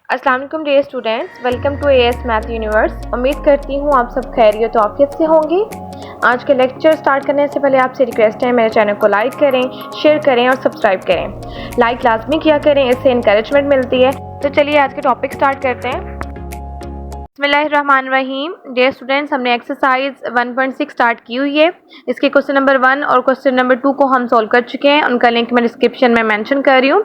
अस्सलाम वालेकुम dear students, welcome to AS math universe. उम्मीद करती हूँ आप सब खैरियत और आफियत से होंगे। आज के लेक्चर स्टार्ट करने से पहले आपसे रिक्वेस्ट है मेरे चैनल को लाइक करें, शेयर करें और सब्सक्राइब करें। लाइक लाजमी किया करें, इससे इंकरेजमेंट मिलती है। तो चलिए आज के टॉपिक स्टार्ट करते हैं। बिस्मिल्लाहिर्रहमानिर्रहीम। डियर स्टूडेंट्स, हमने एक्सरसाइज 1.6 स्टार्ट की हुई है। इसके क्वेश्चन नंबर 1 और क्वेश्चन नंबर 2 को हम सॉल्व कर चुके हैं। उनका लिंक मैं डिस्क्रिप्शन में मेंशन कर रही हूँ।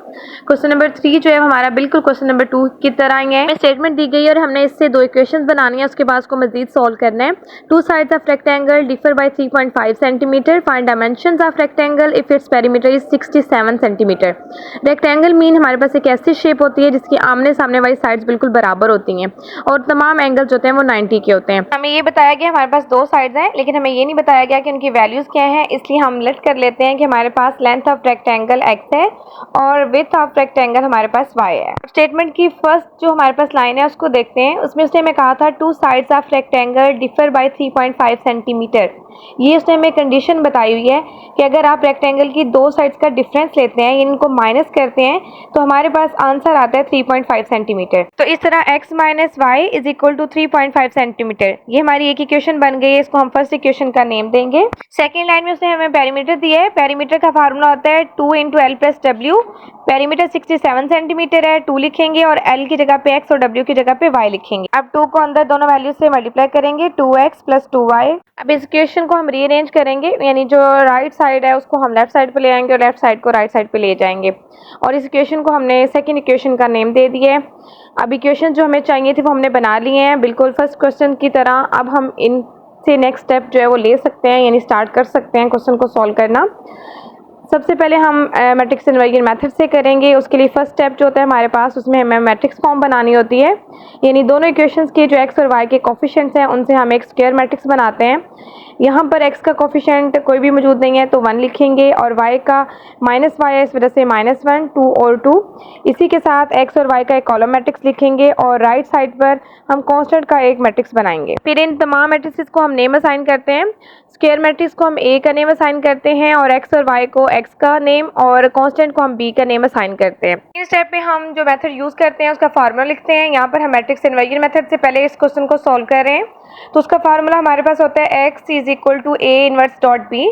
क्वेश्चन नंबर 3 जो है हमारा बिल्कुल क्वेश्चन नंबर 2 की तरह ही है। स्टेटमेंट दी गई है और हमने इससे दो इक्वेशंस बनानी है, उसके बाद उसको मजीद सॉल्व करना है। Two sides of rectangle differ by 3.5 centimetre. Find dimensions of rectangle if its perimeter is 67 centimetre. Rectangle mean हमारे पास एक ऐसी शेप होती है जिसकी आमने सामने वाली साइड्स बिल्कुल बराबर होती हैं और तमाम एंगल्स होते हैं वो 90 के होते हैं। हमें ये बताया गया हमारे पास दो साइड्स हैं, लेकिन हमें ये नहीं बताया गया कि उनकी वैल्यूज क्या हैं। इसलिए हम लेट कर लेते हैं कि हमारे पास लेंथ ऑफ रेक्टेंगल x है और विड्थ ऑफ रेक्टेंगल हमारे पास y है। स्टेटमेंट की फर्स्ट जो हमारे पास लाइन है उसको देखते हैं। उसमें उसने हमें कहा था two sides of rectangle differ by 3.5 centimetre. ये उसने हमें कंडीशन बताई हुई है कि अगर आप रेक्टेंगल की दो साइड्स का डिफरेंस लेते हैं, इनको माइनस करते हैं, तो हमारे पास आंसर आता है 3.5 सेंटीमीटर। तो इस तरह x minus Y is equal to 3.5 centimetre. ये हमारी एक इक्वेशन बन गई है। इसको हम फर्स्ट इक्वेशन का नेम देंगे। सेकेंड लाइन में उसने हमें पेरीमीटर दिया है। पेरीमीटर का फार्मूला होता है 2 × l + w। पेरीमीटर 67 सेंटीमीटर है, 2 लिखेंगे और l की जगह पे x और w की जगह पे y लिखेंगे। अब 2 को अंदर दोनों वैल्यू से मल्टीप्लाई करेंगे, 2x + 2y। अब इस इक्वेशन को हम रीअरेंज करेंगे, यानी जो राइट साइड है उसको हम लेफ्ट साइड पे ले आएंगे और लेफ्ट साइड को राइट साइड पे ले जाएंगे। और इस इक्वेशन को हमने सेकंड इक्वेशन का नेम दे दिया है। अब इक्वेशन जो हमें चाहिए थी वो हमने बना लिए हैं बिल्कुल फर्स्ट क्वेश्चन की तरह। अब हम इनसे नेक्स्ट स्टेप जो है वो ले सकते हैं, यानी स्टार्ट कर सकते हैं क्वेश्चन को सॉल्व करना। सबसे पहले हम मैट्रिक्स इन्वर्जन मेथड से करेंगे। उसके लिए फर्स्ट स्टेप जो होता है हमारे पास, उसमें हमें मैट्रिक्स फॉर्म बनानी होती है, यानी दोनों इक्वेशंस के जो x और y के कोफिशिएंट्स हैं उनसे हम एक स्क्वायर मैट्रिक्स बनाते हैं। यहाँ पर x का कोफिशिएंट कोई भी मौजूद नहीं है तो 1 लिखेंगे और y का -y है, इस वजह से -1, 2 और 2। इसी के साथ x और y का एक कॉलम मैट्रिक्स लिखेंगे और राइट साइड पर हम कांस्टेंट का एक मैट्रिक्स बनाएंगे। फिर इन तमाम मैट्रिक्स को हम नेम असाइन करते हैं। स्क्वायर मैट्रिक्स को हम a का नेम असाइन करते हैं और x और y को x का नेम और कांस्टेंट को हम b का नेम असाइन करते हैं। इस स्टेप में हम जो मेथड यूज करते हैं उसका फार्मूला लिखते हैं। यहाँ पर हम मैट्रिक्स इन्वर्जन मेथड से पहले इस क्वेश्चन को सॉल्व कर रहे हैं, तो उसका फार्मूला हमारे पास होता है x = a inverse dot b।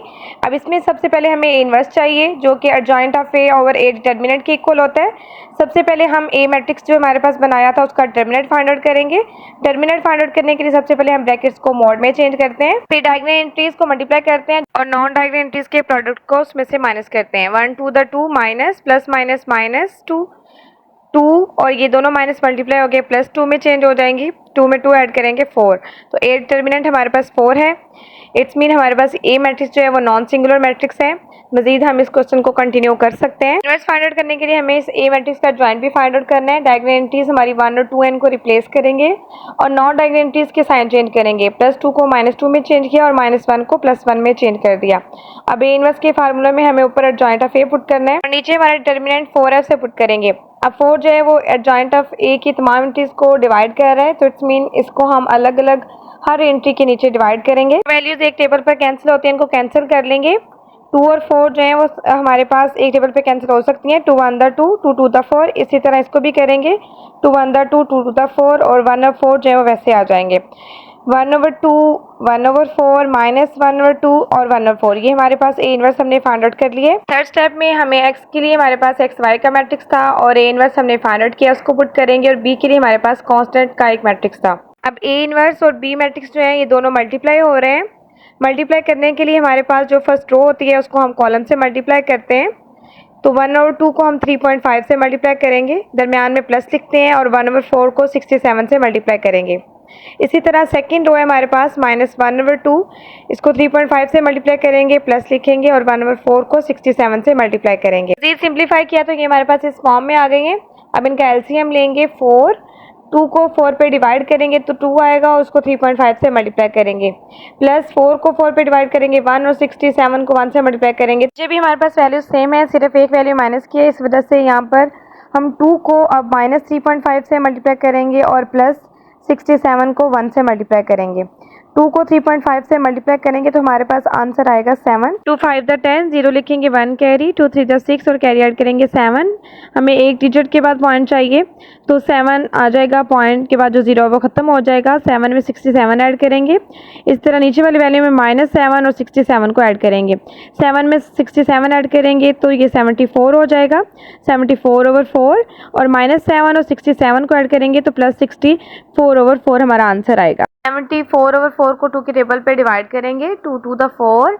अब इसमें सबसे पहले हमें a इनवर्स चाहिए जो कि adjoint of a over a determinant के इक्वल होता है। सबसे पहले हम a मैट्रिक्स जो हमारे पास बनाया था उसका डिटर्मिनेंट फाइंड आउट करेंगे। डिटर्मिनेंट फाइंड आउट करने के लिए सबसे पहले हम ब्रैकेट्स को मॉड में चेंज करते हैं, फिर डायगोनल एंट्रीज को मल्टीप्लाई करते हैं और नॉन डायगोनल एंट्रीज के प्रोडक्ट को उसमें से माइनस करते हैं। 1 2 2 माइनस प्लस माइनस माइनस 2 2 और ये दोनों माइनस मल्टीप्लाई हो गए प्लस 2 में चेंज हो जाएंगी। 2 में 2 ऐड करेंगे 4, तो ए डिटर्मिनेंट हमारे पास 4 है। इट्स मीन हमारे पास ए मैट्रिक्स जो है वो नॉन सिंगुलर मैट्रिक्स है। मजीद हम इस क्वेश्चन को कंटिन्यू कर सकते हैं। इनवर्स फाइंड आउट करने के लिए हमें इस ए मैट्रिक्स का जॉइंट भी फाइंड आउट करना है। डायगोनल एंट्रीज हमारी 1 और 2 है, इनको रिप्लेस करेंगे और नॉन डायगोनल एंट्रीज के साइन चेंज करेंगे। +2 को -2 में चेंज किया और -1 को +1 में चेंज कर दिया। अब ए इनवर्स के फार्मूले में हमें ऊपर एडजॉइंट ऑफ ए पुट करना है और नीचे हमारा डिटर्मिनेंट 4 है उसे पुट करेंगे। अब 4 जो है वो एडजॉइंट ऑफ ए की तमाम एंट्रीज को डिवाइड कर रहा है, तो इट्स मीन इसको हम अलग अलग हर एंट्री के नीचे डिवाइड करेंगे। वैल्यूज एक टेबल पर कैंसिल होती हैं, इनको कैंसिल कर लेंगे। 2 और 4 जो है वो हमारे पास एक टेबल पे कैंसिल हो सकती हैं। 2 1 2 2 2 4, इसी तरह इसको भी करेंगे। 2 1 2 2 2 4 और 1 और 4 जो है वो वैसे आ जाएंगे। 1/2 1/4 -1/2 और 1/4, ये हमारे पास ए इनवर्स हमने फाइंड आउट कर लिए। थर्ड स्टेप में हमें x के लिए हमारे पास x y का मैट्रिक्स था और ए इनवर्स हमने फाइंड आउट किया, उसको पुट करेंगे और b के लिए हमारे पास कांस्टेंट का एक मैट्रिक्स था। अब ए इनवर्स और b मैट्रिक्स जो है ये दोनों मल्टीप्लाई हो रहे हैं। मल्टीप्लाई करने के लिए हमारे पास जो फर्स्ट रो होती है उसको हम कॉलम से मल्टीप्लाई करते हैं, तो 1 और 2 को हम 3.5 से मल्टीप्लाई करेंगे, दरमियान में प्लस लिखते हैं और 1/4 को 67 से मल्टीप्लाई करेंगे। इसी तरह सेकंड रो है हमारे पास -1/2, इसको 3.5 से मल्टीप्लाई करेंगे, प्लस लिखेंगे और 1/4 को 67 से मल्टीप्लाई करेंगे। मज़ीद सिंप्लीफाई किया तो ये हमारे पास इस फॉर्म में आ गई हैं। अब इनका एलसीएम लेंगे 4, 2 को 4 पे डिवाइड करेंगे तो 2 आएगा और उसको 3.5 से मल्टीप्लाई करेंगे, प्लस 4 को 4 पे डिवाइड करेंगे 1 और 67 को 1 से मल्टीप्लाई करेंगे। जब भी हमारे पास वैल्यू सेम है, सिर्फ एक वैल्यू माइनस की है, इस वजह से यहाँ पर हम 2 को अब -3.5 से मल्टीप्लाई करेंगे और प्लस 67 को 1 से मल्टीप्लाई करेंगे। 2 को 3.5 से मल्टीप्लाई करेंगे तो हमारे पास आंसर आएगा 7। 2 5 द 10, 0 लिखेंगे 1 कैरी, 2 3 द 6 और कैरी ऐड करेंगे 7। हमें एक डिजिट के बाद पॉइंट चाहिए तो 7 आ जाएगा, पॉइंट के बाद जो 0 है वो ख़त्म हो जाएगा। 7 में 67 ऐड करेंगे। इस तरह नीचे वाली वैल्यू में -7 और 67 को ऐड करेंगे। 7 में 67 ऐड करेंगे तो ये 74 हो जाएगा, 74/4 और -7 और 67 को ऐड करेंगे तो +64/4 हमारा आंसर आएगा। 74/4 को 2 के टेबल पे डिवाइड करेंगे, 2 2 द 4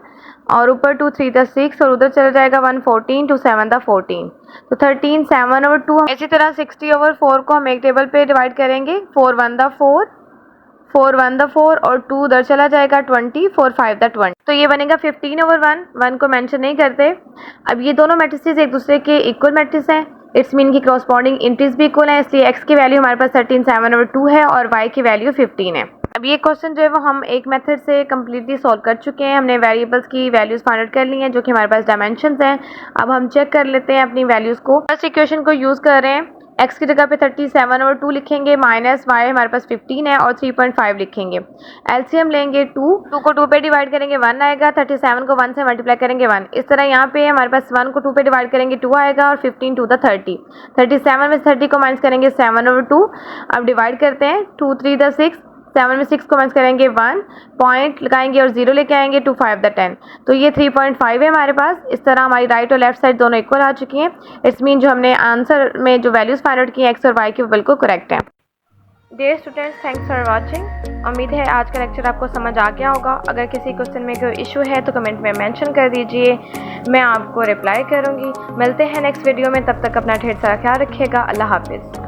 और ऊपर 2 3 द 6 और उधर चला जाएगा 1 14, 2 7 द 14 तो 13 7/2। इसी तरह 60/4 को हम एक टेबल पे डिवाइड करेंगे, 4 1 द 4, 4 1 द 4 और 2 उधर चला जाएगा 20, 4 5 द 20 तो ये बनेगा 15/1। 1 को मेंशन नहीं करते। अब ये दोनों मैट्रिसेस एक दूसरे के इक्वल मैट्रिस हैं, इट्स मीन की क्रॉसपॉन्डिंग इंट्रीज भी इक्वल है, इसलिए x की वैल्यू हमारे पास 13 7/2 है और y की वैल्यू 15 है। अब ये क्वेश्चन जो है वो हम एक मेथड से कम्प्लीटली सॉल्व कर चुके हैं। हमने वेरिएबल्स की वैल्यूज फाइंड आउट कर ली हैं जो कि हमारे पास डायमेंशंस हैं। अब हम चेक कर लेते हैं अपनी वैल्यूज को। फर्स्ट इक्वेशन को यूज़ कर रहे हैं, x की जगह पे 37/2 लिखेंगे, माइनस y हमारे पास 15 है और 3.5 लिखेंगे। एलसीएम लेंगे 2 को 2 पे डिवाइड करेंगे 1 आएगा, 37 को 1 से मल्टीप्लाई करेंगे 1। इस तरह यहाँ पे हमारे पास 1 को 2 पे डिवाइड करेंगे 2 आएगा और 15 2 द 30। 37 में 30 को माइनस करेंगे 7/2। अब डिवाइड करते हैं, 2 3 द 6, 7 में 6 को माइनस करेंगे 1, पॉइंट लगाएंगे और 0 लेके आएंगे, 2 5 द 10 तो ये 3.5 है हमारे पास। इस तरह हमारी राइट और लेफ्ट साइड दोनों इक्वल आ चुकी हैं। इट्स मीन जो हमने आंसर में जो वैल्यूज फाइंड आउट की हैं x और y की वो बिल्कुल करेक्ट है। Dear students, thanks for watching. उम्मीद है आज का लेक्चर आपको समझ आ गया होगा। अगर किसी क्वेश्चन में कोई इशू है तो कमेंट में मेंशन कर दीजिए, मैं आपको रिप्लाई करूँगी। मिलते हैं नेक्स्ट वीडियो में, तब तक अपना ढेर सारा ख्याल रखिएगा। अल्लाह हाफिज़।